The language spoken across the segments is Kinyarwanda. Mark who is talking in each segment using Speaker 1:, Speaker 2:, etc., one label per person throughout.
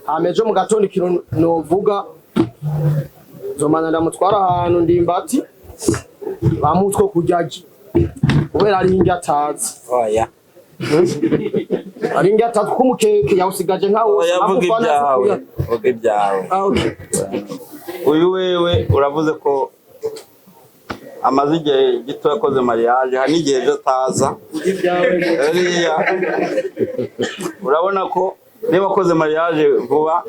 Speaker 1: amejo mu gatondo kiro novuga zomana ndamutwara ahantu ndimbati bamutwo kujaji ubera ari ingatazi
Speaker 2: oya
Speaker 1: ari ingatazi kumukeke yawusigaje nkawo
Speaker 2: vuga ibyawe uyu wewe uravuze ko amaze igihe gito yakoze mariage hari n'igihe byo taza urabona ko niba akoze mariage vuba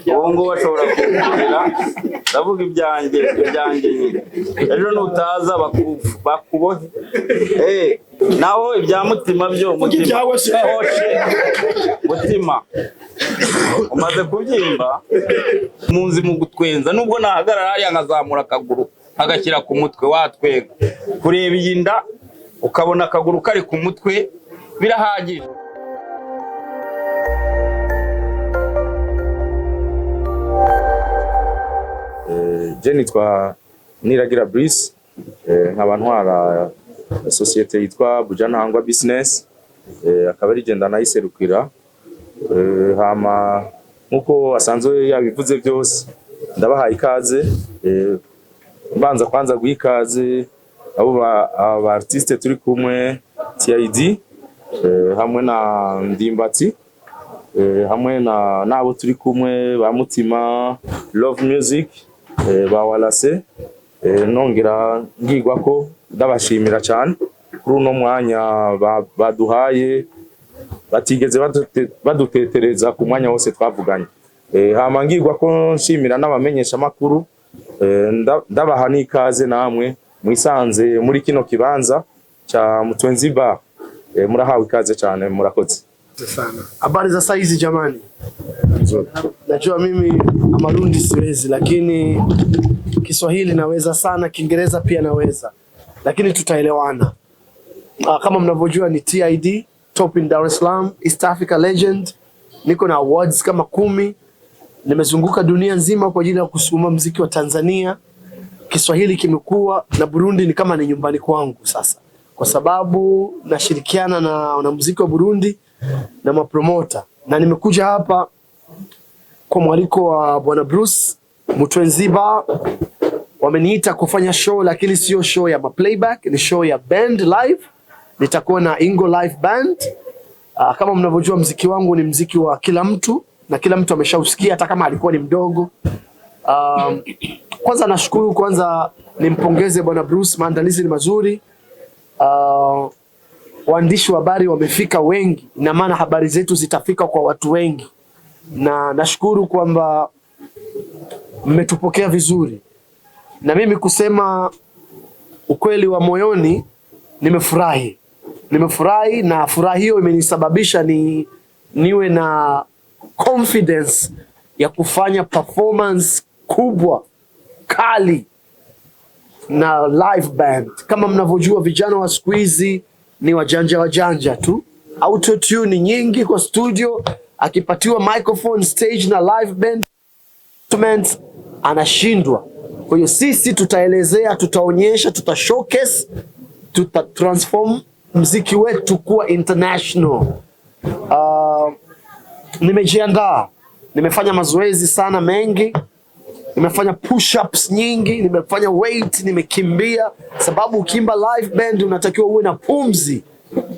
Speaker 2: uwo ngo bashobora kugira ndavuga ibyanjye nyine ejo nutaza bakubohe naho ibya mutima byo mutima umaze kubyimba munzi mu gutwenza nubwo nahagarara hariya nkazamura akaguru agashyira ku mutwe watwega kureba iyi nda ukabona akaguru kari ku mutwe birahagije.
Speaker 3: Nitwa Niragira Brice nkaba ntwara societe yitwa Bujanahangwa Business akaba ari genda nayiserukira hama nkuko asanzwe yabivuze byose ndabahaye ikaze mbanza kwanza guikaze abo aba artiste turi kumwe TID hamwe na Ndimbati hamwe na nabo turi kumwe ba Mutima Love Music bawalase nongera ngigwa ko ndabashimira cyane kuri uno mwanya baduhaye batigeze badutetereza ku mwanya wose twavuganye hama ngigwa ko nshimira n'abamenyesha makuru ndabaha n'ikaze namwe mwisanze muri kino kibanza cha Mutwenzi bar murahawe ikaze cyane murakoze
Speaker 1: sana. Habari za saizi jamani? Najua mimi Amarundi siwezi lakini Kiswahili naweza sana, Kiingereza pia naweza. Lakini tutaelewana. Kama mnavyojua ni TID, Top in Dar es Salaam, East Africa Legend. Niko na awards kama 10. Nimezunguka dunia nzima kwa ajili ya kusukuma muziki wa Tanzania. Kiswahili kimekuwa na Burundi ni kama ni nyumbani kwangu sasa. Kwa sababu nashirikiana na muziki wa Burundi na mapromota. Na nimekuja hapa kwa mwaliko wa Bwana Bruce Mutwenzi bar. Wameniita kufanya show lakini sio show ya playback, ni show ya band live. Nitakuwa na Ingo live band. Kama mnavyojua muziki wangu ni muziki wa kila mtu na kila mtu ameshausikia hata kama alikuwa ni mdogo. Kwanza nashukuru, kwanza nimpongeze Bwana Bruce, maandalizi ni mazuri. Waandishi wa habari wamefika wengi, na maana habari zetu zitafika kwa watu wengi. Na nashukuru kwamba mmetupokea vizuri. Na mimi kusema ukweli wa moyoni, nimefurahi. Nimefurahi na furaha hiyo imenisababisha niwe na confidence ya kufanya performance kubwa kali na live band. Kama mnavyojua vijana wa siku hizi ni wajanja tu. Auto tune nyingi kwa studio, akipatiwa microphone stage na live band instruments anashindwa. Kwa hiyo sisi tutaelezea, tutaonyesha, showcase, transform muziki wetu kuwa international. Nimejiandaa, nimefanya mazoezi sana mengi, nimefanya push-ups nyingi, nimefanya weight, nimekimbia. Sababu ukiimba live band unatakiwa uwe na pumzi.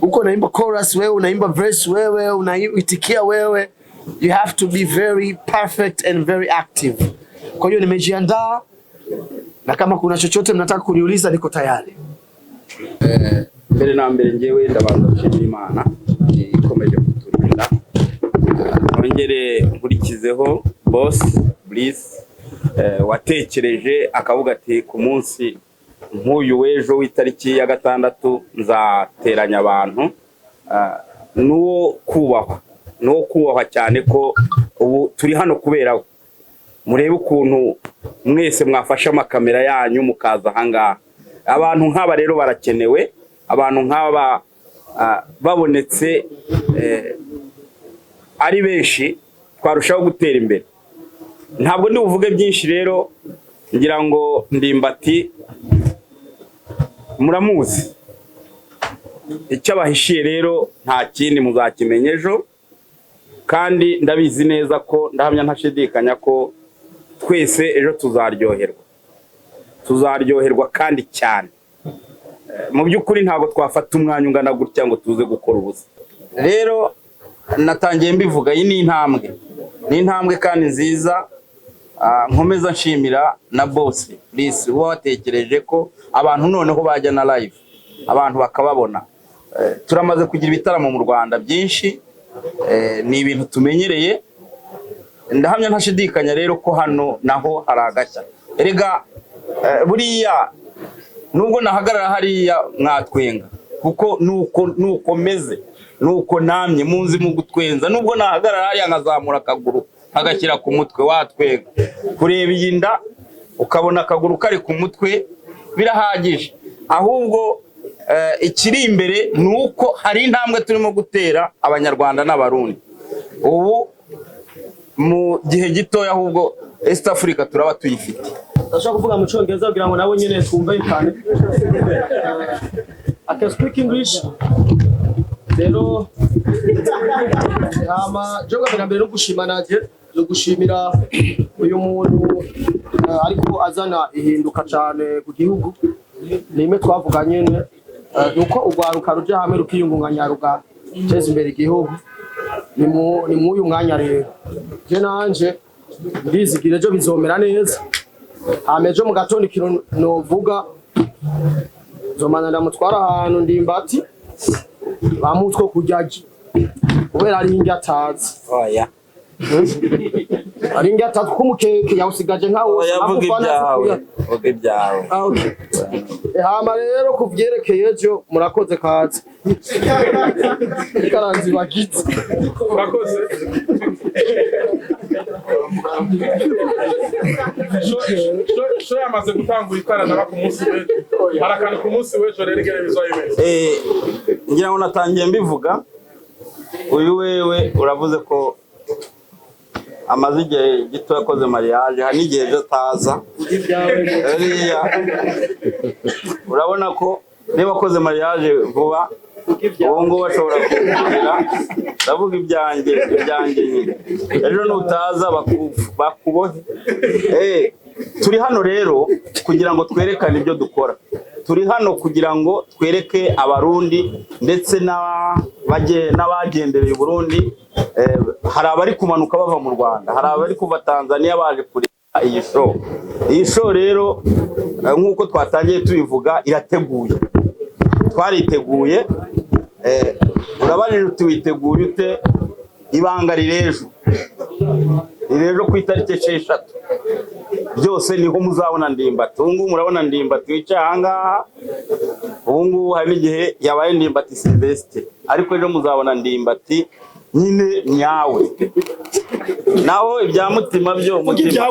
Speaker 1: Uko unaimba chorus wewe, unaimba verse wewe, unaitikia wewe. You have to be very perfect and very active. Kwa hiyo nimejiandaa, na kama kuna chochote mnataka kuniuliza niko tayari.
Speaker 2: Mbere na mbere ngewe ndabanza gushimira Imana ikomeje kuturinda. Nongere nkurikizeho boss Brice watekereje akavuga ati ku munsi nk'uyu w'ejo w'itariki ya 6 nzateranya abantu nuwo kubahwa cyane ko ubu turi hano kubera murebe ukuntu mwese mwafasha amakamera yanyu mukaza hanga. Abantu nk'aba rero barakenewe, abantu nk'aba babonetse ari benshi twarushaho gutera imbere. Ntabwo ndi buvuge byinshi rero, ngira ngo Ndimbati muramuzi. Icyo abahishiye rero nta kindi muzakimenye ejo. kandi ndabizi neza ko ndahamya ntashidikanya ko twese ejo tuzaryoherwa kandi cyane. Mu by'ukuri ntabwo twafata umwanya ungana gutya ngo tuze gukora ubusa. Rero natangiye mbivuga, iyi ni intambwe kandi nziza. Nkomeza nshimira na boss Chris uba watekereje ko abantu noneho bajya na live, abantu bakababona. Turamaze kugira ibitaramo mu Rwanda byinshi, ni ibintu tumenyereye. Ndahamya ntashidikanya rero ko hano naho hari agashya. Erega buriya nubwo nahagarara hariya mwatwenga, kuko nuko meze, nuko namye munzi mu gutwenza. Nubwo nahagarara hariya nkazamura akaguru agashyira ku mutwe watwenga, kureba iyi nda ukabona akaguru kari ku mutwe birahagije. Ahubwo ikiri imbere nuko hari intambwe turimo gutera Abanyarwanda n'Abarundi. Ubu mu gihe gitoya ahubwo East Africa turaba tuyifite.
Speaker 1: Ndashaka kuvuga mu Cyongereza kugira ngo nabo nyine twumve cyane. I can speak English. Rero joga mbere no gushima naje no gushimira uyu muntu ariko azana ihinduka cyane ku gihugu. Nime twavuganye nuko urwaruka ruje hamwe rukiyungunganya ruga teza imbere igihugu. Ni mu uyu mwanya rero je nanje ndizigire ejo bizomera neza. Amejo mu gatondo kino novuga zomana ndamutwara ahantu NDIMBATI bamutwo kujyaje kubera ari ingatazi.
Speaker 2: Oya
Speaker 1: ari ingatazi kumukeke yawusigaje nkawo
Speaker 2: vuga ibyawe.
Speaker 1: Okay. Hama rero kuvyerekeye ejo murakoze kazi karanzi bagitse
Speaker 4: murakoze. Sho yamaze gutangura ikorana ku munsi w'ejo, harakana ku munsi w'ejo rero igere bizoyibera.
Speaker 2: Ngira ngo natangiye mbivuga, uyu wewe uravuze ko amaze igihe gito yakoze mariage, hari n'igihe ejo ataza. Urabona ko niba akoze mariage vuba ubu ngubu bashobora kugira ndavuga ibyanjye nyine. Ejo nutaza bakubohe. Turi hano rero kugira ngo twerekane ibyo dukora. Turi hano kugira ngo twereke Abarundi ndetse n'abagendereye Burundi. Hari abari kumanuka bava mu Rwanda, hari abari kuva Tanzania baje kureba iyi show. Iyi show rero nk'uko twatangiye tubivuga irateguye, twariteguye. Urabanira tuwiteguye ute? Ibanga rirejo ku itariki 6 byose niho muzabona NDIMBATI. Ubu ngubu murabona NDIMBATI wicaye ahangaha. Ubu ngubu hari n'igihe yabaye NDIMBATI Sylvestre, ariko ejo muzabona NDIMBATI nyine nyawe. Naho ibya Mutima byo Mutima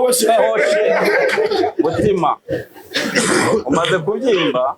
Speaker 2: umaze kubyimba